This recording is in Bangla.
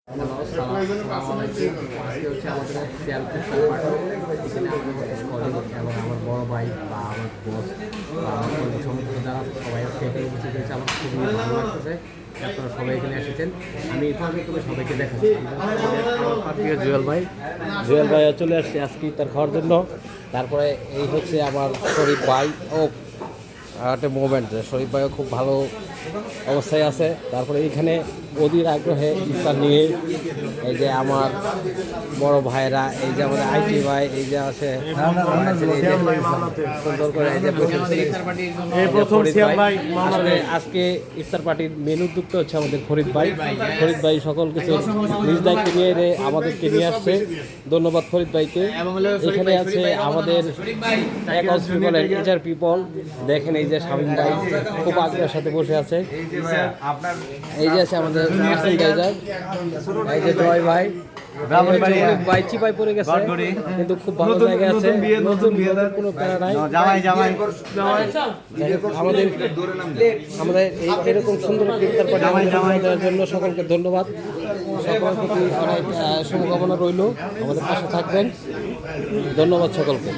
হ্যালো, আসসালামু আলাইকুম। আজকে হচ্ছে আমাদের এখানে আমাদের কলিগ এবং আমার বড় ভাই বা আমার বস বা আমার কলিগ সমস্ত যারা সবাই এখানে উপস্থিত হয়েছে। আমার খুবই ভালো লাগতেছে আপনারা সবাই এখানে এসেছেন। আমি এরপরে সবাইকে দেখাচ্ছি আমার প্রিয় জুয়েল ভাই চলে আসছে আজকে তার খাওয়ার জন্য। তারপরে এই হচ্ছে আমার শরীফ ভাই ও একটা মুভমেন্ট শরীফ ভাইও খুব ভালো অবস্থায় আছে। তারপরে এইখানে অধীর আগ্রহে ইফতার নিয়ে এই যে আমার বড় ভাইরা, এই যে আমাদের আইটি ভাই, এই যে আছে সুন্দর করে এই যে আজকে ইফতার পার্টির মেন উদ্যোক্তা হচ্ছে আমাদের ফরিদ ভাই সকল কিছু নিজ দায়িত্ব নিয়ে আমাদেরকে নিয়ে আসছে। ধন্যবাদ ফরিদ ভাইকে। এখানে আছে আমাদের পিপল, দেখেন এই যে শামীম ভাই খুব আগ্রহের সাথে বসে আছে। এই যে আছে আমাদের এই যে জয় ভাই ভাই চিপাই পড়ে গেছে কিন্তু খুব ভালো জায়গায় আছে। নতুন কোনো প্যারা নাই। আমাদের এরকম সুন্দর ইফতার পার্টি দেওয়ার জন্য সকলকে ধন্যবাদ। সকলের প্রতি অনেক শুভকামনা রইল। আমাদের পাশে থাকবেন। ধন্যবাদ সকলকে।